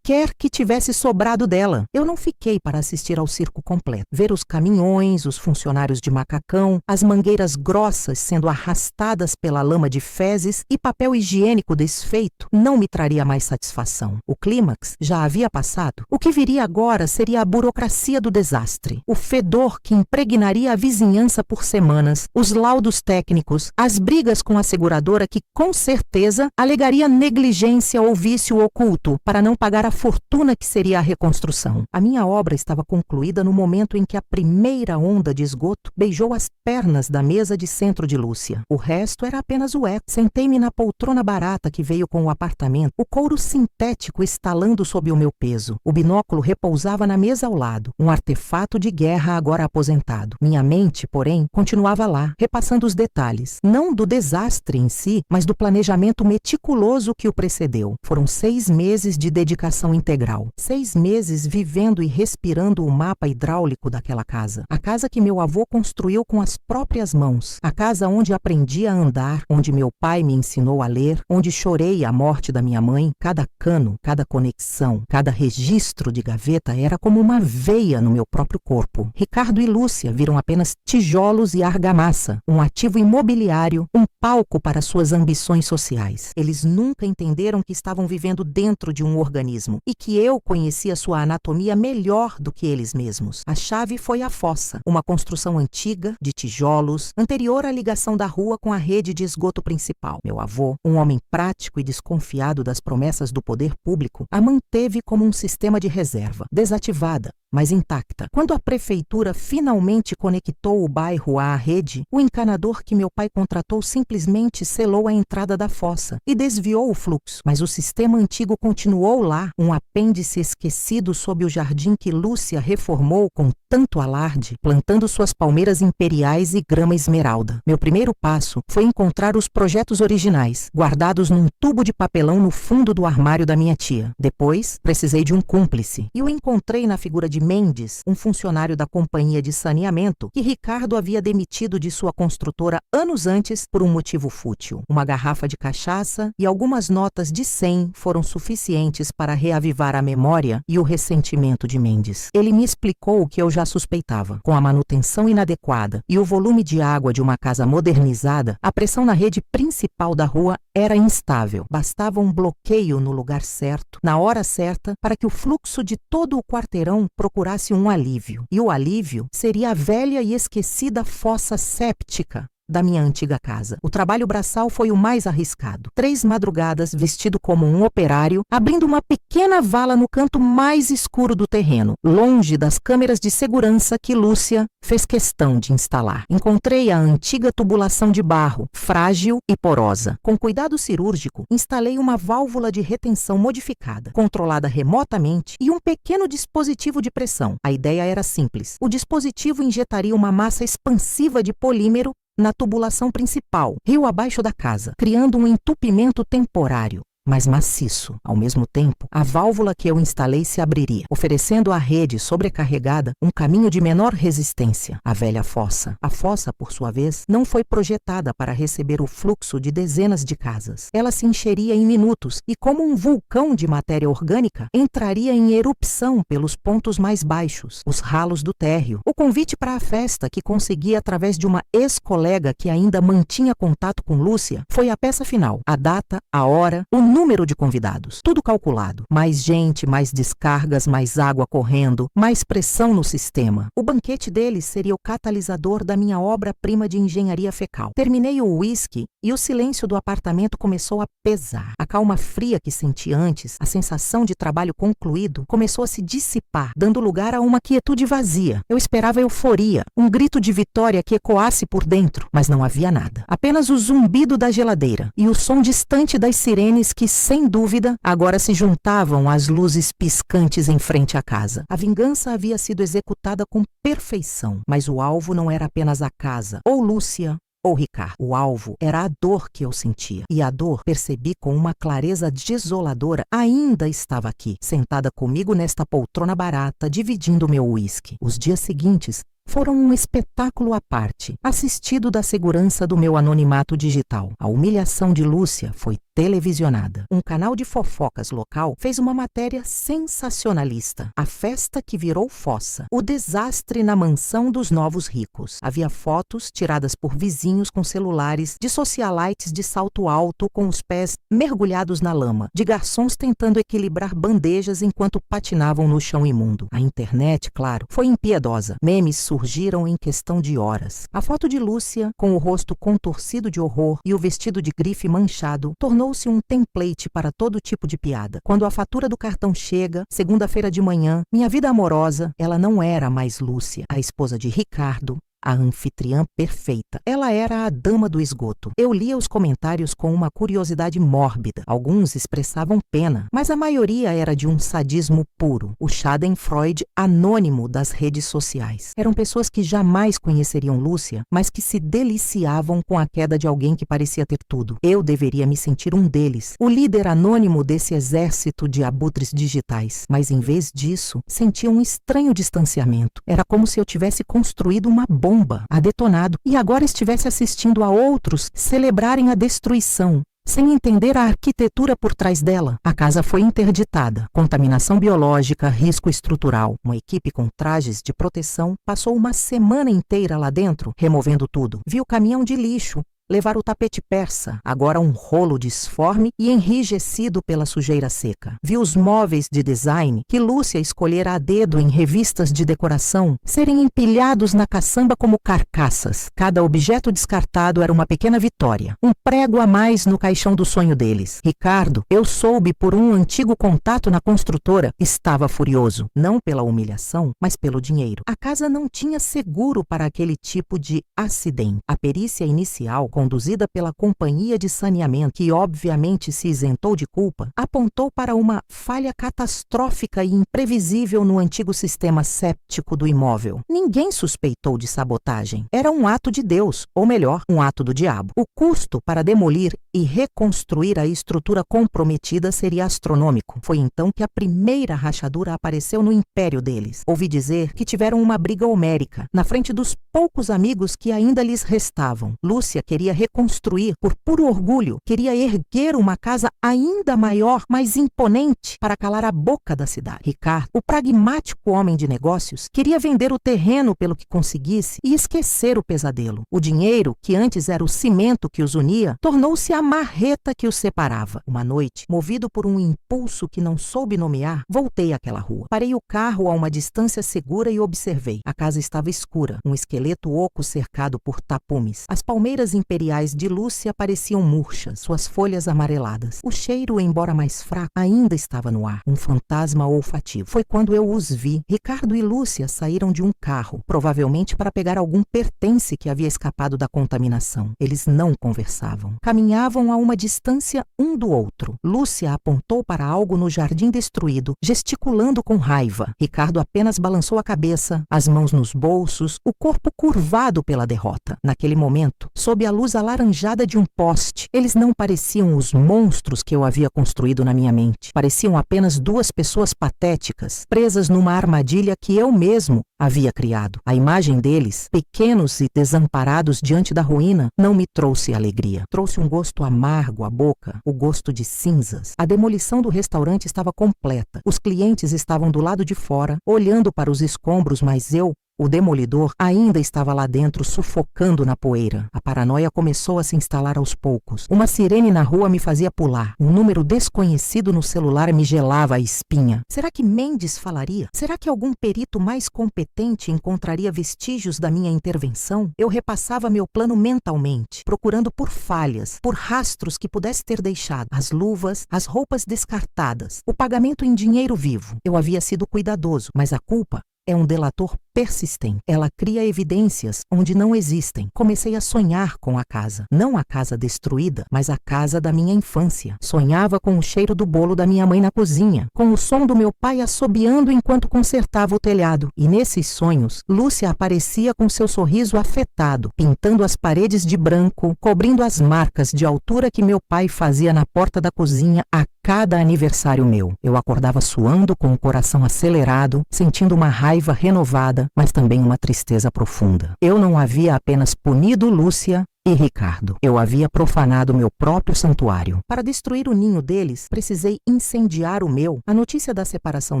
S1: quer que tivesse sobrado dela. Eu não fiquei para assistir ao circo completo. Ver os caminhões, os funcionários de macacão, as mangueiras grossas sendo arrastadas pela lama de fezes e papel higiênico desfeito não me traria mais satisfação. O clímax já havia passado. O que viria agora seria a burocracia do desastre, o fedor que impregnaria a vizinhança por semanas, os laudos técnicos, as brigas com a seguradora que, com certeza, alegaria negligência ou vício oculto para não pagar a fortuna que seria a reconstrução. A minha obra estava concluída no momento em que a primeira onda de esgoto beijou as pernas da mesa de centro de Lúcia. O resto era apenas o eco. Sentei-me na poltrona barata que veio com o apartamento, o couro sintético estalando sob o meu peso. O binóculo repousava na mesa ao lado, um artefato de guerra agora aposentado. Minha mente, porém, continuava lá, repassando os detalhes, não do desastre em si, mas do planejamento meticuloso que o precedeu. Foram 6 meses de dedicação integral. 6 meses vivendo e respirando o mapa hidráulico daquela casa. A casa que meu avô construiu com as próprias mãos. A casa onde aprendi a andar, onde meu pai me ensinou a ler, onde chorei a morte da minha mãe. Cada cano, cada conexão, cada registro de gaveta era como uma veia no meu próprio corpo. Ricardo e Lúcia viram apenas tijolos e argamassa, um ativo imobiliário, um palco para suas ambições sociais. Eles nunca entenderam que estavam vivendo dentro de um organismo e que eu conhecia sua anatomia melhor do que eles mesmos. A chave foi a fossa, uma construção antiga, de tijolos, anterior à ligação da rua com a rede de esgoto principal. Meu avô, um homem prático e desconfiado das promessas do poder público, a manteve como um sistema de reserva, desativada, mas intacta. Quando a prefeitura finalmente conectou o bairro à rede, o encanador que meu pai contratou simplesmente selou a entrada da fossa e desviou o fluxo. Mas o sistema antigo continuou lá, um apêndice esquecido sob o jardim que Lúcia reformou com tanto alarde, plantando suas palmeiras imperiais e grama esmeralda. Meu primeiro passo foi encontrar os projetos originais, guardados num tubo de papelão no fundo do armário da minha tia. Depois, precisei de um cúmplice, e o encontrei na figura de Mendes, um funcionário da companhia de saneamento que Ricardo havia demitido de sua construtora anos antes por um motivo fútil. Uma garrafa de cachaça e algumas notas de 100 foram suficientes para reavivar a memória e o ressentimento de Mendes. Ele me explicou o que eu já suspeitava. Com a manutenção inadequada e o volume de água de uma casa modernizada, a pressão na rede principal da rua era instável. Bastava um bloqueio no lugar certo, na hora certa, para que o fluxo de todo o quarteirão procurasse um alívio. E o alívio seria a velha e esquecida fossa séptica da minha antiga casa. O trabalho braçal foi o mais arriscado. 3 madrugadas, vestido como um operário, abrindo uma pequena vala no canto mais escuro do terreno, longe das câmeras de segurança que Lúcia fez questão de instalar. Encontrei a antiga tubulação de barro, frágil e porosa. Com cuidado cirúrgico, instalei uma válvula de retenção modificada, controlada remotamente, e um pequeno dispositivo de pressão. A ideia era simples. O dispositivo injetaria uma massa expansiva de polímero na tubulação principal, rio abaixo da casa, criando um entupimento temporário, mas maciço. Ao mesmo tempo, a válvula que eu instalei se abriria, oferecendo à rede sobrecarregada um caminho de menor resistência. A velha fossa. A fossa, por sua vez, não foi projetada para receber o fluxo de dezenas de casas. Ela se encheria em minutos e, como um vulcão de matéria orgânica, entraria em erupção pelos pontos mais baixos, os ralos do térreo. O convite para a festa, que consegui através de uma ex-colega que ainda mantinha contato com Lúcia, foi a peça final. A data, a hora, o número de convidados, tudo calculado. Mais gente, mais descargas, mais água correndo, mais pressão no sistema. O banquete deles seria o catalisador da minha obra-prima de engenharia fecal. Terminei o uísque e o silêncio do apartamento começou a pesar. A calma fria que senti antes, a sensação de trabalho concluído, começou a se dissipar, dando lugar a uma quietude vazia. Eu esperava euforia, um grito de vitória que ecoasse por dentro, mas não havia nada. Apenas o zumbido da geladeira e o som distante das sirenes que, sem dúvida, agora se juntavam às luzes piscantes em frente à casa. A vingança havia sido executada com perfeição, mas o alvo não era apenas a casa, ou Lúcia, ou Ricardo. O alvo era a dor que eu sentia. E a dor, percebi com uma clareza desoladora, ainda estava aqui, sentada comigo nesta poltrona barata, dividindo meu uísque. Os dias seguintes foram um espetáculo à parte, assistido da segurança do meu anonimato digital. A humilhação de Lúcia foi televisionada. Um canal de fofocas local fez uma matéria sensacionalista. A festa que virou fossa. O desastre na mansão dos novos ricos. Havia fotos tiradas por vizinhos com celulares, de socialites de salto alto com os pés mergulhados na lama, de garçons tentando equilibrar bandejas enquanto patinavam no chão imundo. A internet, claro, foi impiedosa. Memes surgiram em questão de horas. A foto de Lúcia, com o rosto contorcido de horror e o vestido de grife manchado, tornou-se um template para todo tipo de piada. Quando a fatura do cartão chega, segunda-feira de manhã, minha vida amorosa, ela não era mais Lúcia, a esposa de Ricardo, a anfitriã perfeita. Ela era a dama do esgoto. Eu lia os comentários com uma curiosidade mórbida. Alguns expressavam pena, mas a maioria era de um sadismo puro. O Schadenfreude anônimo das redes sociais. Eram pessoas que jamais conheceriam Lúcia, mas que se deliciavam com a queda de alguém que parecia ter tudo. Eu deveria me sentir um deles, o líder anônimo desse exército de abutres digitais. Mas em vez disso, sentia um estranho distanciamento. Era como se eu tivesse construído uma bomba a detonado e agora estivesse assistindo a outros celebrarem a destruição, sem entender a arquitetura por trás dela. A casa foi interditada. Contaminação biológica, risco estrutural. Uma equipe com trajes de proteção passou uma semana inteira lá dentro, removendo tudo. Vi o caminhão de lixo levar o tapete persa, agora um rolo disforme e enrijecido pela sujeira seca. Vi os móveis de design que Lúcia escolhera a dedo em revistas de decoração serem empilhados na caçamba como carcaças. Cada objeto descartado era uma pequena vitória, um prego a mais no caixão do sonho deles. Ricardo, eu soube por um antigo contato na construtora, estava furioso, não pela humilhação, mas pelo dinheiro. A casa não tinha seguro para aquele tipo de acidente. A perícia inicial, conduzida pela companhia de saneamento, que obviamente se isentou de culpa, apontou para uma falha catastrófica e imprevisível no antigo sistema séptico do imóvel. Ninguém suspeitou de sabotagem. Era um ato de Deus, ou melhor, um ato do diabo. O custo para demolir e reconstruir a estrutura comprometida seria astronômico. Foi então que a primeira rachadura apareceu no império deles. Ouvi dizer que tiveram uma briga homérica, na frente dos poucos amigos que ainda lhes restavam. Lúcia queria reconstruir por puro orgulho, queria erguer uma casa ainda maior, mais imponente, para calar a boca da cidade. Ricardo, o pragmático homem de negócios, queria vender o terreno pelo que conseguisse e esquecer o pesadelo. O dinheiro, que antes era o cimento que os unia, tornou-se a marreta que os separava. Uma noite, movido por um impulso que não soube nomear, voltei àquela rua. Parei o carro a uma distância segura e observei. A casa estava escura, um esqueleto oco cercado por tapumes. As palmeiras imperiais de Lúcia pareciam murchas, suas folhas amareladas. O cheiro, embora mais fraco, ainda estava no ar, um fantasma olfativo. Foi quando eu os vi. Ricardo e Lúcia saíram de um carro, provavelmente para pegar algum pertence que havia escapado da contaminação. Eles não conversavam. Caminhavam a uma distância um do outro. Lúcia apontou para algo no jardim destruído, gesticulando com raiva. Ricardo apenas balançou a cabeça, as mãos nos bolsos, o corpo curvado pela derrota. Naquele momento, sob a luz alaranjada de um poste, eles não pareciam os monstros que eu havia construído na minha mente. Pareciam apenas duas pessoas patéticas, presas numa armadilha que eu mesmo havia criado. A imagem deles, pequenos e desamparados diante da ruína, não me trouxe alegria. Trouxe um gosto amargo à boca, o gosto de cinzas. A demolição do restaurante estava completa. Os clientes estavam do lado de fora, olhando para os escombros, mas eu, o demolidor, ainda estava lá dentro, sufocando na poeira. A paranoia começou a se instalar aos poucos. Uma sirene na rua me fazia pular. Um número desconhecido no celular me gelava a espinha. Será que Mendes falaria? Será que algum perito mais competente encontraria vestígios da minha intervenção? Eu repassava meu plano mentalmente, procurando por falhas, por rastros que pudesse ter deixado. As luvas, as roupas descartadas, o pagamento em dinheiro vivo. Eu havia sido cuidadoso, mas a culpa é um delator persistente. Ela cria evidências onde não existem. Comecei a sonhar com a casa. Não a casa destruída, mas a casa da minha infância. Sonhava com o cheiro do bolo da minha mãe na cozinha, com o som do meu pai assobiando enquanto consertava o telhado. E nesses sonhos, Lúcia aparecia com seu sorriso afetado, pintando as paredes de branco, cobrindo as marcas de altura que meu pai fazia na porta da cozinha a cada aniversário meu. Eu acordava suando, com o coração acelerado, sentindo uma raiva renovada, mas também uma tristeza profunda. Eu não havia apenas punido Lúcia e Ricardo. Eu havia profanado meu próprio santuário. Para destruir o ninho deles, precisei incendiar o meu. A notícia da separação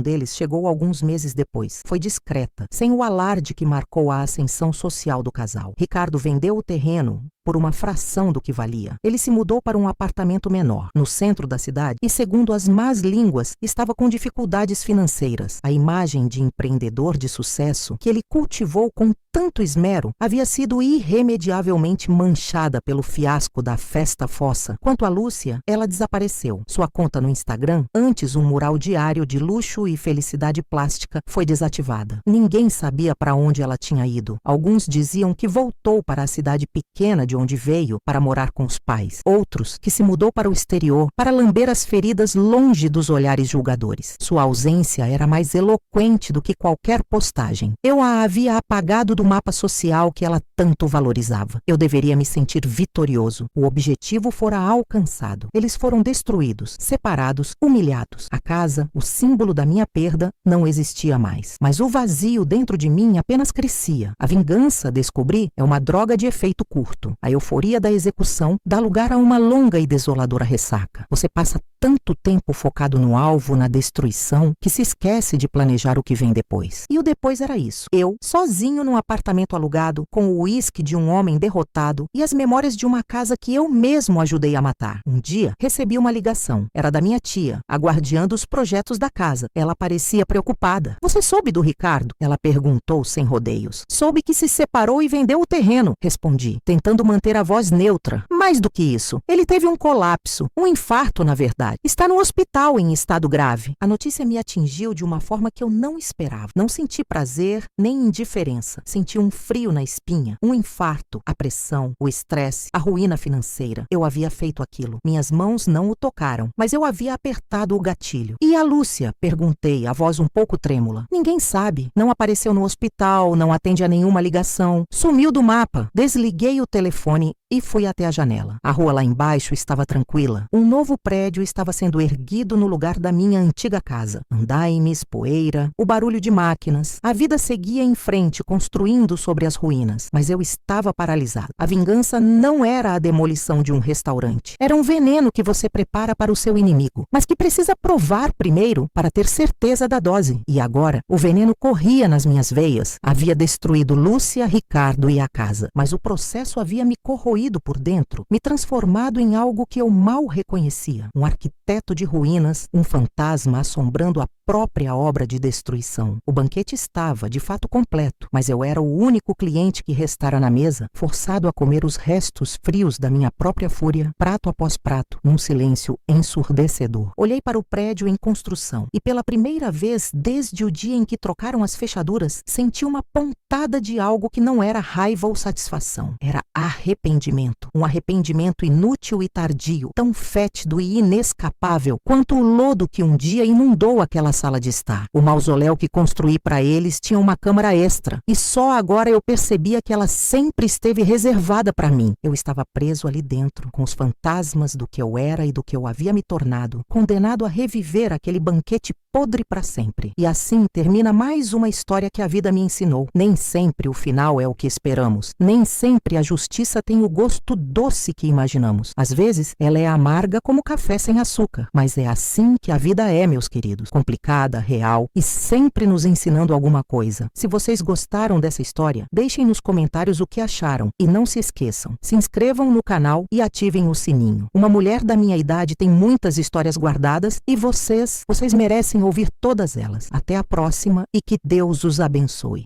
S1: deles chegou alguns meses depois. Foi discreta, sem o alarde que marcou a ascensão social do casal. Ricardo vendeu o terreno por uma fração do que valia. Ele se mudou para um apartamento menor, no centro da cidade, e, segundo as más línguas, estava com dificuldades financeiras. A imagem de empreendedor de sucesso que ele cultivou com tanto esmero havia sido irremediavelmente manchada pelo fiasco da festa fossa. Quanto a Lúcia, ela desapareceu. Sua conta no Instagram, antes um mural diário de luxo e felicidade plástica, foi desativada. Ninguém sabia para onde ela tinha ido. Alguns diziam que voltou para a cidade pequena de onde veio para morar com os pais. Outros que se mudou para o exterior para lamber as feridas longe dos olhares julgadores. Sua ausência era mais eloquente do que qualquer postagem. Eu a havia apagado do mapa social que ela tanto valorizava. Eu deveria me sentir vitorioso. O objetivo fora alcançado. Eles foram destruídos, separados, humilhados. A casa, o símbolo da minha perda, não existia mais. Mas o vazio dentro de mim apenas crescia. A vingança, descobri, é uma droga de efeito curto. A euforia da execução dá lugar a uma longa e desoladora ressaca. Você passa tanto tempo focado no alvo, na destruição, que se esquece de planejar o que vem depois. E o depois era isso. Eu, sozinho num apartamento alugado, com o uísque de um homem derrotado e as memórias de uma casa que eu mesmo ajudei a matar. Um dia, recebi uma ligação. Era da minha tia, a guardiã dos projetos da casa. Ela parecia preocupada. "Você soube do Ricardo?" Ela perguntou sem rodeios. "Soube que se separou e vendeu o terreno", respondi, tentando manter a voz neutra. "Mais do que isso, ele teve um colapso, um infarto, na verdade. Está no hospital em estado grave." A notícia me atingiu de uma forma que eu não esperava. Não senti prazer nem indiferença. Senti um frio na espinha, um infarto, a pressão, o estresse, a ruína financeira. Eu havia feito aquilo. Minhas mãos não o tocaram, mas eu havia apertado o gatilho. "E a Lúcia?" perguntei, a voz um pouco trêmula. "Ninguém sabe. Não apareceu no hospital, não atende a nenhuma ligação. Sumiu do mapa." Desliguei o telefone e fui até a janela. A rua lá embaixo estava tranquila. Um novo prédio estava sendo erguido no lugar da minha antiga casa. Andaimes, poeira, o barulho de máquinas. A vida seguia em frente, construindo sobre as ruínas. Mas eu estava paralisado. A vingança não era a demolição de um restaurante. Era um veneno que você prepara para o seu inimigo, mas que precisa provar primeiro para ter certeza da dose. E agora, o veneno corria nas minhas veias. Havia destruído Lúcia, Ricardo e a casa. Mas o processo havia me corroído por dentro, me transformado em algo que eu mal reconhecia. Um arquiteto de ruínas, um fantasma assombrando a própria obra de destruição. O banquete estava, de fato, completo, mas eu era o único cliente que restara na mesa, forçado a comer os restos frios da minha própria fúria, prato após prato, num silêncio ensurdecedor. Olhei para o prédio em construção e, pela primeira vez desde o dia em que trocaram as fechaduras, senti uma pontada de algo que não era raiva ou satisfação. Era arrependimento. Um arrependimento inútil e tardio, tão fétido e inescapável quanto o lodo que um dia inundou aquela sala de estar. O mausoléu que construí para eles tinha uma câmara extra, e só agora eu percebia que ela sempre esteve reservada para mim. Eu estava preso ali dentro, com os fantasmas do que eu era e do que eu havia me tornado, condenado a reviver aquele banquete podre para sempre. E assim termina mais uma história que a vida me ensinou. Nem sempre o final é o que esperamos. Nem sempre a justiça tem o gosto doce que imaginamos. Às vezes, ela é amarga como café sem açúcar. Mas é assim que a vida é, meus queridos. Complicada, real e sempre nos ensinando alguma coisa. Se vocês gostaram dessa história, deixem nos comentários o que acharam. E não se esqueçam, se inscrevam no canal e ativem o sininho. Uma mulher da minha idade tem muitas histórias guardadas e vocês merecem ouvir todas elas. Até a próxima e que Deus os abençoe.